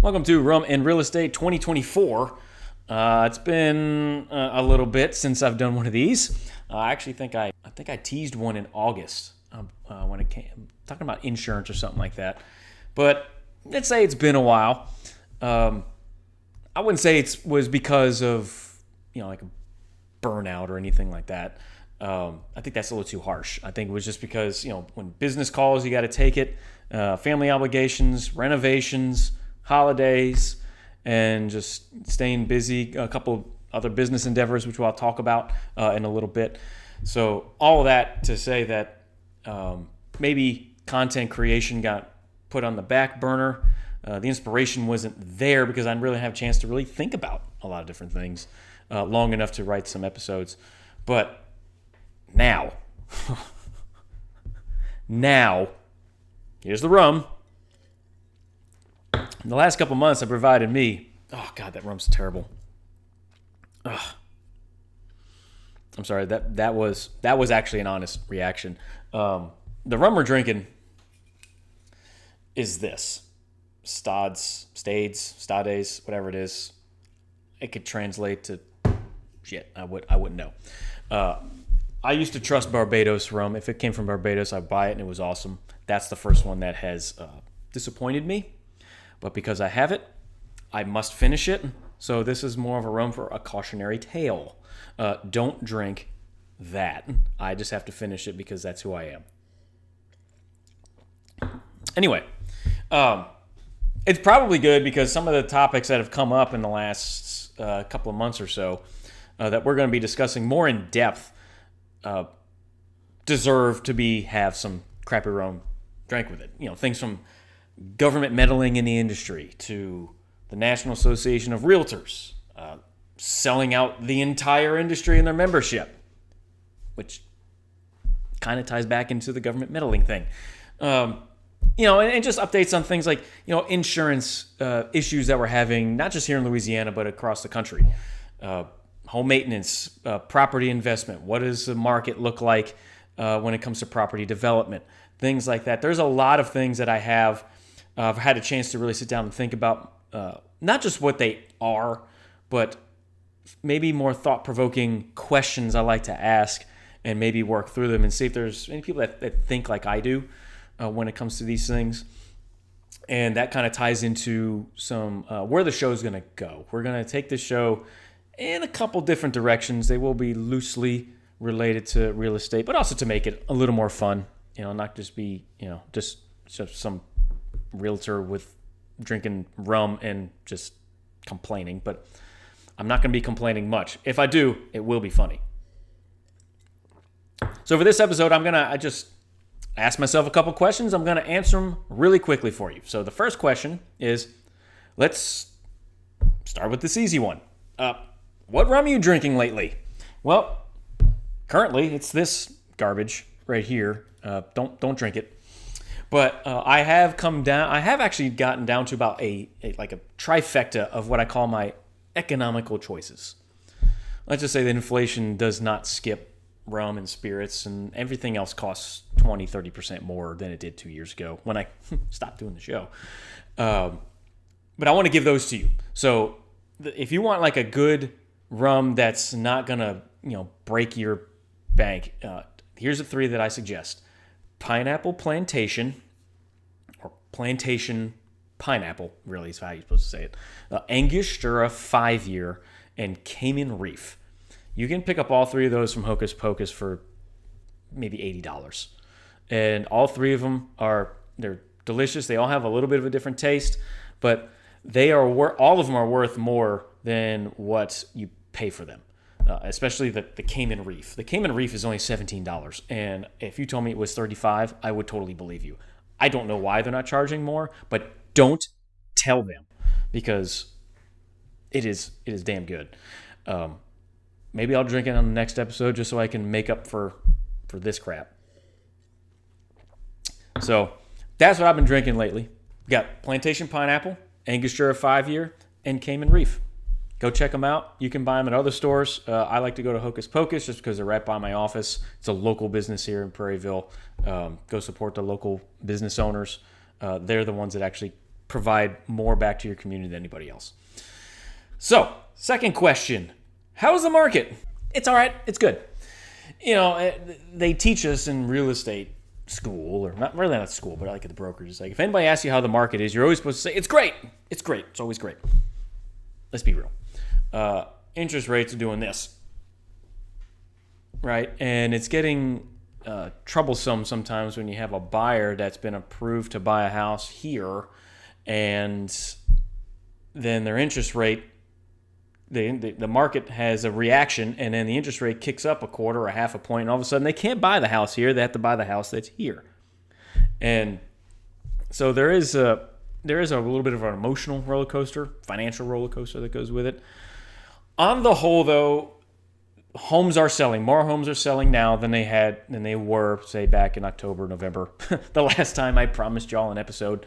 Welcome to Rum and Real Estate 2024. It's been a little bit since I've done one of these. I actually think I teased one in August when it came talking about insurance or something like that. But let's say it's been a while. I wouldn't say it was because of like a burnout or anything like that. I think that's a little too harsh. I think it was just because when business calls, you got to take it. Family obligations, renovations, holidays, and just staying busy. A couple other business endeavors, which I'll talk about in a little bit. So all of that to say that maybe content creation got put on the back burner. The inspiration wasn't there because I didn't really have a chance to really think about a lot of different things long enough to write some episodes. But now, here's the rum. In the last couple months, have provided me. Oh God, that rum's terrible. Ugh. I'm sorry. That was actually an honest reaction. The rum we're drinking is this Stades, whatever it is. It could translate to shit. I wouldn't know. I used to trust Barbados rum. If it came from Barbados, I'd buy it, and it was awesome. That's the first one that has disappointed me. But because I have it, I must finish it. So this is more of a rum for a cautionary tale. Don't drink that. I just have to finish it because that's who I am. Anyway, it's probably good because some of the topics that have come up in the last couple of months or so that we're going to be discussing more in depth deserve to have some crappy rum drank with it. Things from government meddling in the industry to the National Association of Realtors selling out the entire industry and their membership, which kind of ties back into the government meddling thing. And just updates on things like, insurance issues that we're having, not just here in Louisiana, but across the country. Home maintenance, property investment. What does the market look like when it comes to property development? Things like that. There's a lot of things that I've had a chance to really sit down and think about, not just what they are, but maybe more thought-provoking questions I like to ask and maybe work through them and see if there's any people that think like I do when it comes to these things. And that kind of ties into some where the show's going to go. We're going to take this show in a couple different directions. They will be loosely related to real estate, but also to make it a little more fun. Not just be, just some realtor with drinking rum and just complaining. But I'm not going to be complaining much. If I do, it will be funny. So for this episode, I just ask myself a couple questions. I'm going to answer them really quickly for you. So the first question is, let's start with this easy one. What rum are you drinking lately? Well, currently it's this garbage right here. Don't drink it. But I have actually gotten down to about a trifecta of what I call my economical choices. Let's just say that inflation does not skip rum and spirits, and everything else costs 20-30% more than it did 2 years ago when I stopped doing the show. But I want to give those to you. So if you want like a good rum that's not gonna break your bank, here's the three that I suggest: Pineapple Plantation, or Plantation Pineapple, really is how you're supposed to say it. Angostura 5-year, and Cayman Reef. You can pick up all three of those from Hocus Pocus for maybe $80. And all three of them they're delicious. They all have a little bit of a different taste, but all of them are worth more than what you pay for them. Especially the Cayman Reef. The Cayman Reef is only $17, and if you told me it was $35, I would totally believe you. I don't know why they're not charging more, but don't tell them because it is damn good. Maybe I'll drink it on the next episode just so I can make up for this crap. So that's what I've been drinking lately. We got Plantation Pineapple, Angostura 5-year, and Cayman Reef. Go check them out. You can buy them at other stores. I like to go to Hocus Pocus just because they're right by my office. It's a local business here in Prairieville. Go support the local business owners. They're the ones that actually provide more back to your community than anybody else. So, second question, how's the market? It's all right. It's good. They teach us in real estate school, or not school, but like at the brokers. It's like, if anybody asks you how the market is, you're always supposed to say, it's great. It's great. It's always great. Let's be real. Interest rates are doing this, right? And it's getting troublesome sometimes when you have a buyer that's been approved to buy a house here, and then their interest rate, the market has a reaction, and then the interest rate kicks up a quarter or half a point, and all of a sudden they can't buy the house here. They have to buy the house that's here. And so there is a little bit of an emotional roller coaster, financial roller coaster that goes with it. On the whole, though, homes are selling. More homes are selling now than they were, say, back in October, November. The last time I promised y'all an episode.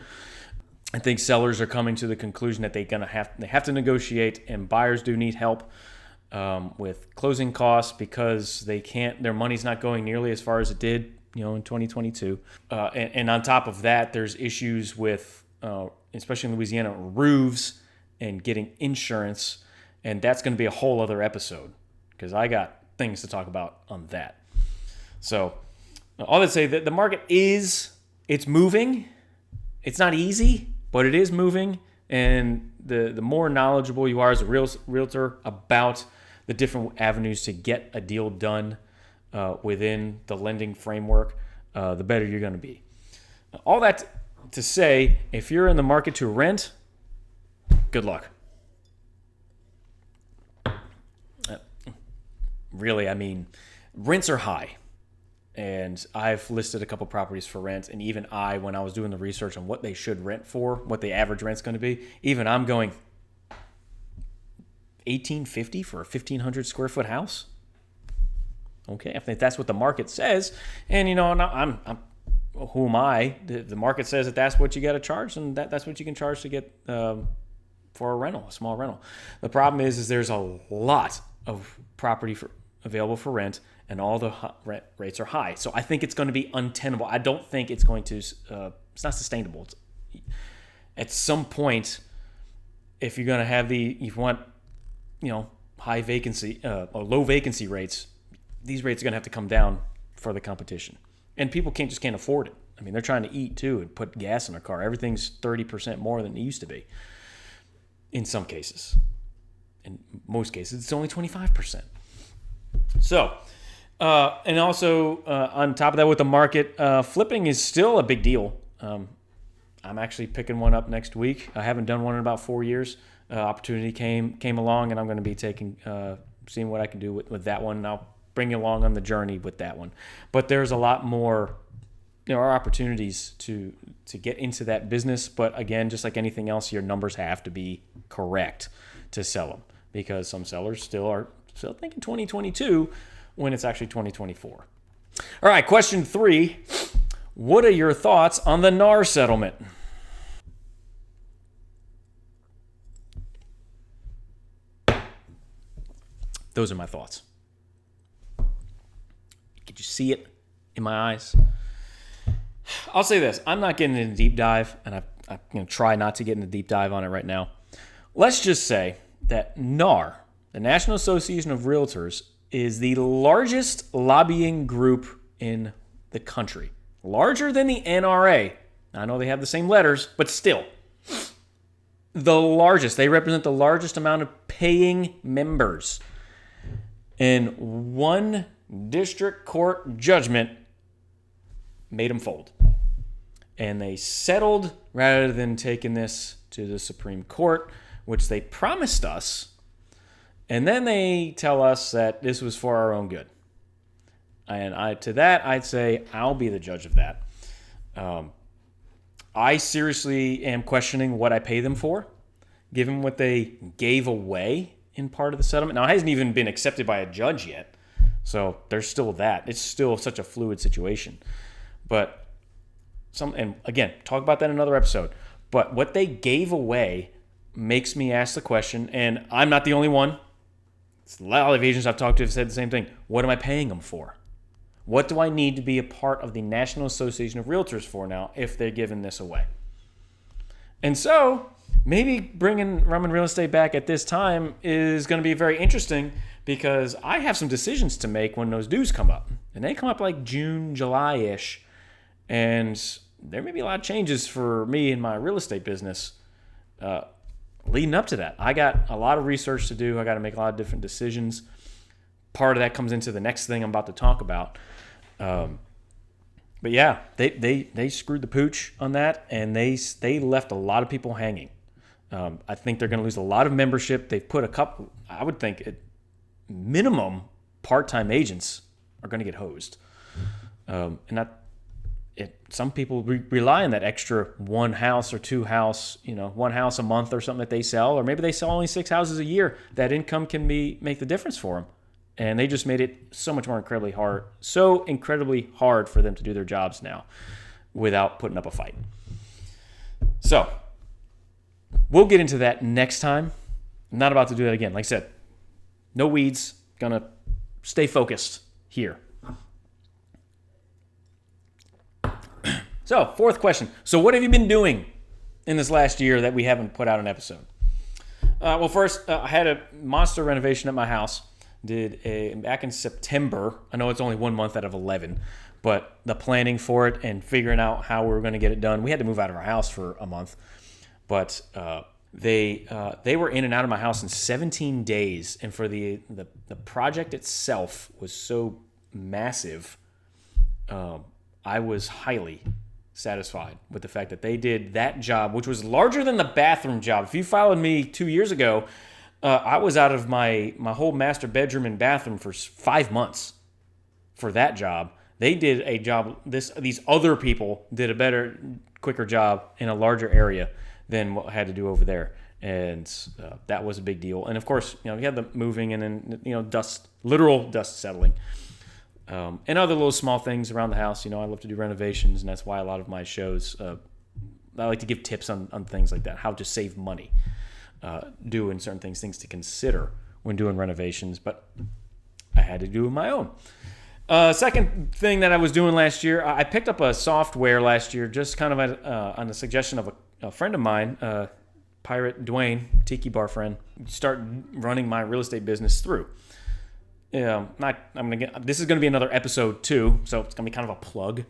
I think sellers are coming to the conclusion that they have to negotiate, and buyers do need help with closing costs because their money's not going nearly as far as it did, in 2022. And on top of that, there's issues with, especially in Louisiana, roofs and getting insurance, and that's going to be a whole other episode because I got things to talk about on that. So all that say that the market it's moving. It's not easy, but it is moving, and the more knowledgeable you are as a realtor about the different avenues to get a deal done within the lending framework, the better you're going to be. All that to say, if you're in the market to rent, good luck. Really, I mean, rents are high. And I've listed a couple properties for rent, and even when I was doing the research on what they should rent for, what the average rent's going to be, even I'm going $1,850 for a 1,500 square foot house. Okay, I think that's what the market says, and I'm who am I? The market says that that's what you got to charge, and that's what you can charge to get for a small rental. The problem is there's a lot of property available for rent, and all the rent rates are high. So I think it's going to be untenable. I don't think it's going to, it's not sustainable. At some point, if you're going to have if you want, high vacancy or low vacancy rates, these rates are going to have to come down for the competition. And people can't afford it. I mean, they're trying to eat too and put gas in their car. Everything's 30% more than it used to be. In some cases. In most cases, it's only 25%. So, and also on top of that, with the market, flipping is still a big deal. I'm actually picking one up next week. I haven't done one in about 4 years. Opportunity came along, and I'm going to be seeing what I can do with that one. And I'll bring you along on the journey with that one. But there's a lot more. There are opportunities to get into that business, but again, just like anything else, your numbers have to be correct to sell them, because some sellers still thinking 2022 when it's actually 2024. All right, question 3. What are your thoughts on the NAR settlement? Those are my thoughts. Could you see it in my eyes? I'll say this. I'm not getting into a deep dive, and I'm going to try not to get in a deep dive on it right now. Let's just say that NAR, the National Association of Realtors, is the largest lobbying group in the country. Larger than the NRA. I know they have the same letters, but still. The largest. They represent the largest amount of paying members. And one district court judgment made them fold. And they settled rather than taking this to the Supreme Court, which they promised us. And then they tell us that this was for our own good. And I'd say I'll be the judge of that. I seriously am questioning what I pay them for, given what they gave away in part of the settlement. Now, it hasn't even been accepted by a judge yet. So there's still that. It's still such a fluid situation. But and again, talk about that in another episode. But what they gave away makes me ask the question, and I'm not the only one. A lot of agents I've talked to have said the same thing. What am I paying them for? What do I need to be a part of the National Association of Realtors for now if they're giving this away? And so maybe bringing Rum and Real Estate back at this time is going to be very interesting because I have some decisions to make when those dues come up. And they come up like June, July-ish. And there may be a lot of changes for me in my real estate business leading up to that. I got a lot of research to do. I got to make a lot of different decisions. Part of that comes into the next thing I'm about to talk about. But yeah, they screwed the pooch on that, and they left a lot of people hanging. I think they're going to lose a lot of membership. They've put a couple, I would think, at minimum, part-time agents are going to get hosed. Some people rely on that extra one house or two house, one house a month or something that they sell, or maybe they sell only 6 houses a year. That income can make the difference for them. And they just made it so incredibly hard for them to do their jobs now without putting up a fight. So we'll get into that next time. I'm not about to do that again. Like I said, no weeds. Gonna stay focused here. So, fourth question. So what have you been doing in this last year that we haven't put out an episode? Well, first, I had a monster renovation at my house. Back in September. I know it's only 1 month out of 11, but the planning for it and figuring out how we were going to get it done. We had to move out of our house for a month, but they were in and out of my house in 17 days. And for the project itself was so massive, I was highly satisfied with the fact that they did that job, which was larger than the bathroom job. If you followed me 2 years ago, I was out of my whole master bedroom and bathroom for 5 months for that job. They did a job, these other people did a better, quicker job in a larger area than what I had to do over there. And that was a big deal. And of course, we had the moving and then, literal dust settling. And other little small things around the house. I love to do renovations, and that's why a lot of my shows, I like to give tips on things like that, how to save money. Doing certain things to consider when doing renovations, but I had to do my own. Second thing that I was doing last year, I picked up a software last year, just kind of on the suggestion of a friend of mine, Pirate Dwayne, Tiki Bar friend, start running my real estate business through. This is going to be another episode too, so it's going to be kind of a plug.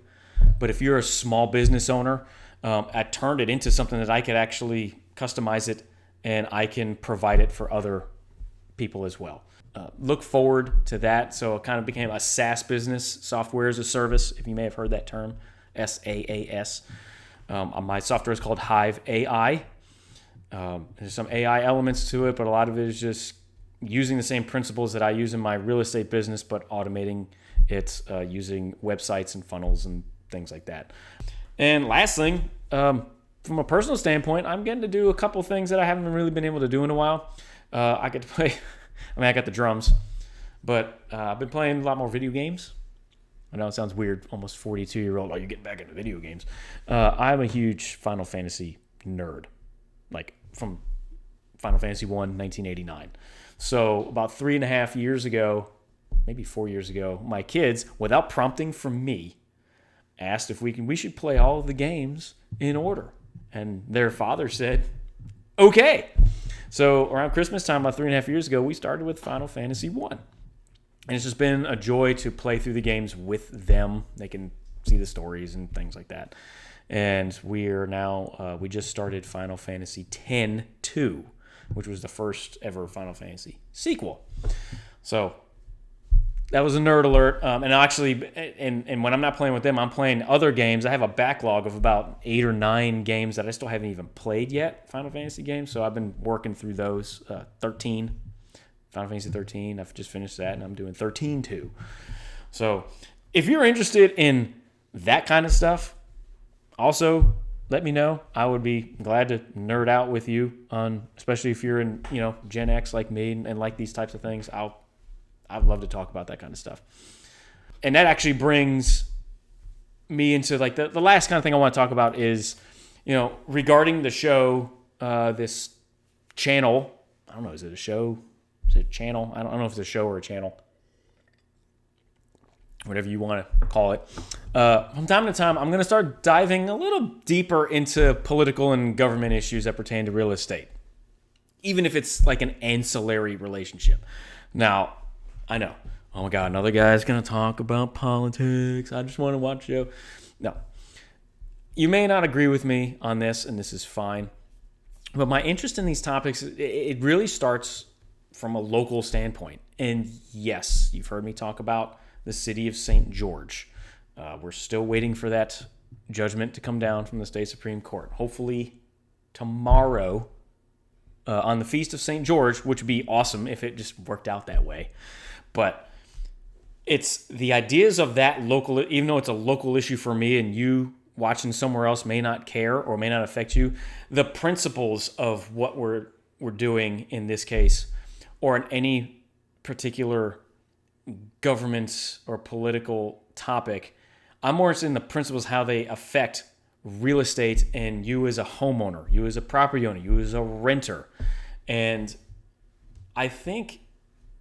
But if you're a small business owner, I turned it into something that I could actually customize it, and I can provide it for other people as well. Look forward to that. So it kind of became a SaaS business, software as a service, if you may have heard that term, SaaS. My software is called Hive AI. There's some AI elements to it, but a lot of it is just using the same principles that I use in my real estate business, but automating it using websites and funnels and things like that. And last thing, from a personal standpoint, I'm getting to do a couple things that I haven't really been able to do in a while. I get to play, I got the drums, but I've been playing a lot more video games. I know it sounds weird, almost 42-year-old, you getting back into video games. I'm a huge Final Fantasy nerd, like from Final Fantasy 1, 1989. So about 3.5 years ago, maybe 4 years ago, my kids, without prompting from me, asked if we should play all of the games in order. And their father said, okay. So around Christmas time, about 3.5 years ago, we started with Final Fantasy 1. And it's just been a joy to play through the games with them. They can see the stories and things like that. And we are now, we just started Final Fantasy X-2, which was the first ever Final Fantasy sequel. So that was a nerd alert. And actually, and when I'm not playing with them, I'm playing other games. I have a backlog of about 8 or 9 games that I still haven't even played yet, Final Fantasy games. So I've been working through those. 13, Final Fantasy 13. I've just finished that, and I'm doing 13-2. So if you're interested in that kind of stuff, also let me know. I would be glad to nerd out with you on, especially if you're in, Gen X like me and like these types of things. I'd love to talk about that kind of stuff. And that actually brings me into like the last kind of thing I want to talk about is, regarding the show, this channel. I don't know, is it a show? Is it a channel? I don't know if it's a show or a channel. whatever you want to call it. From time to time, I'm going to start diving a little deeper into political and government issues that pertain to real estate, even if it's like an ancillary relationship. Now, I know, oh my God, another guy's going to talk about politics. I just want to watch you. No. You may not agree with me on this, and this is fine. But my interest in these topics, it really starts from a local standpoint. And yes, you've heard me talk about the city of St. George. We're still waiting for that judgment to come down from the state Supreme Court. Hopefully tomorrow on the Feast of St. George, which would be awesome if it just worked out that way. But it's the ideas of that local, even though it's a local issue for me and you watching somewhere else may not care or may not affect you, the principles of what we're doing in this case or in any particular government or political topic, I'm more interested in the principles, how they affect real estate and you as a homeowner, you as a property owner, you as a renter. And I think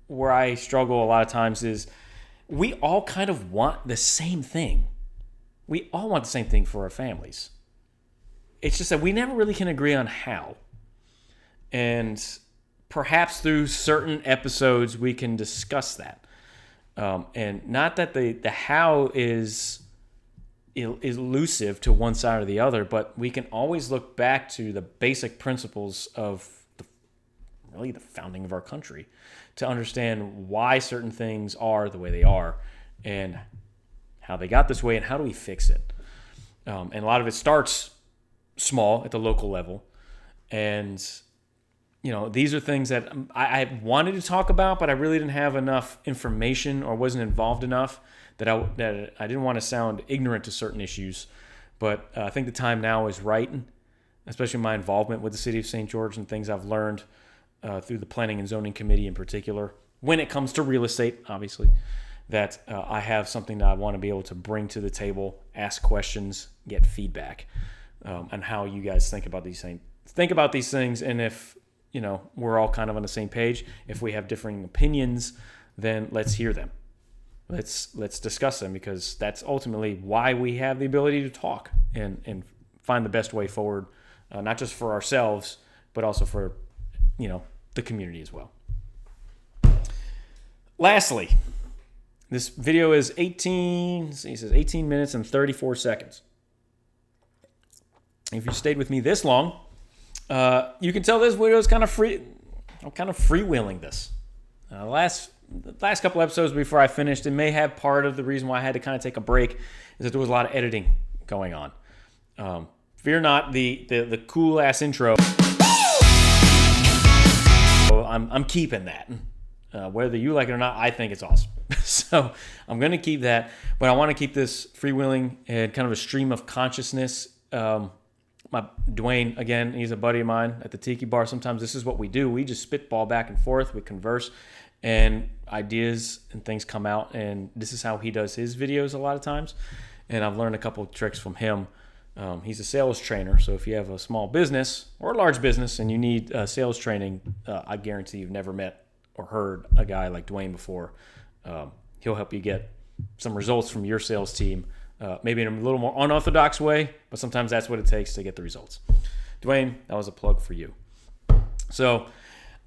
where I struggle a lot of times is we all kind of want the same thing. We all want the same thing for our families. It's just that we never really can agree on how. And perhaps through certain episodes we can discuss that. And not that the how is elusive to one side or the other, but we can always look back to the basic principles of really the founding of our country to understand why certain things are the way they are and how they got this way and how do we fix it. And a lot of it starts small at the local level. And, you know, these are things that I wanted to talk about, but I really didn't have enough information or wasn't involved enough that I didn't want to sound ignorant to certain issues. But I think the time now is right, especially my involvement with the city of St. George and things I've learned through the Planning and Zoning Committee in particular, when it comes to real estate, obviously, that I have something that I want to be able to bring to the table, ask questions, get feedback on how you guys think about these things. And if, you know, we're all kind of on the same page, if we have differing opinions, then let's hear them. Let's discuss them, because that's ultimately why we have the ability to talk and find the best way forward, not just for ourselves, but also for, you know, the community as well. Lastly, this video is 18 minutes and 34 seconds. If you stayed with me this long, you can tell this video is kind of free. I'm kind of freewheeling this. The last couple episodes before I finished, it may have part of the reason why I had to kind of take a break is that there was a lot of editing going on. Fear not, the cool ass intro. I'm keeping that. Whether you like it or not, I think it's awesome. So I'm going to keep that, but I want to keep this freewheeling and kind of a stream of consciousness. Dwayne, again, he's a buddy of mine at the Tiki Bar. Sometimes this is what we do. We just spitball back and forth. We converse, and ideas and things come out. And this is how he does his videos a lot of times. And I've learned a couple of tricks from him. He's a sales trainer. So if you have a small business or a large business and you need sales training, I guarantee you've never met or heard a guy like Dwayne before. He'll help you get some results from your sales team, maybe in a little more unorthodox way, but sometimes that's what it takes to get the results. Dwayne, that was a plug for you. So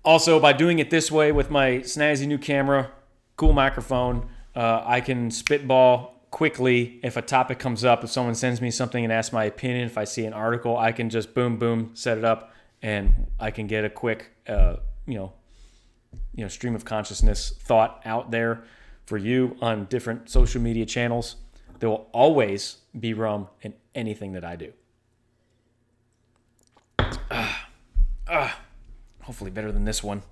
also, by doing it this way with my snazzy new camera, cool microphone, I can spitball quickly if a topic comes up. If someone sends me something and asks my opinion, if I see an article, I can just boom, set it up, and I can get a quick, stream of consciousness thought out there for you on different social media channels. There will always be rum in anything that I do. Hopefully better than this one.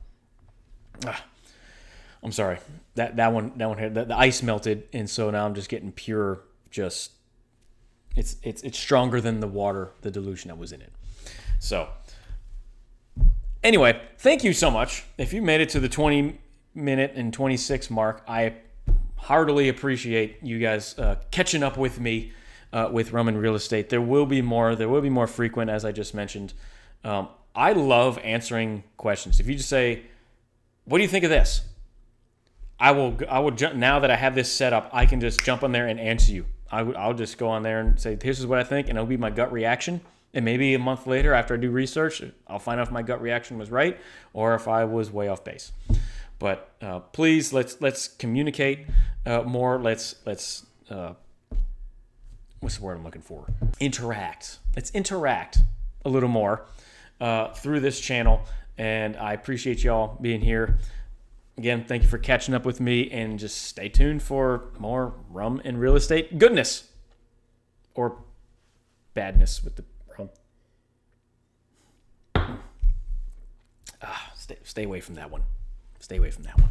I'm sorry. That one here, the ice melted, and so now I'm just getting pure. Just it's stronger than the water, the dilution that was in it. So anyway, thank you so much. If you made it to the 20-minute and 26 mark, I heartily appreciate you guys catching up with me with Rum and Real Estate. There will be more. There will be more frequent, as I just mentioned. I love answering questions. If you just say, "What do you think of this?" I will jump now that I have this set up. I can just jump on there and answer you. I'll just go on there and say, "This is what I think," and it'll be my gut reaction. And maybe a month later, after I do research, I'll find out if my gut reaction was right or if I was way off base. But please, let's communicate more. Let's what's the word I'm looking for? Interact. Let's interact a little more through this channel. And I appreciate y'all being here. Again, thank you for catching up with me, and just stay tuned for more rum and real estate goodness or badness with the rum. Stay away from that one. Stay away from that one.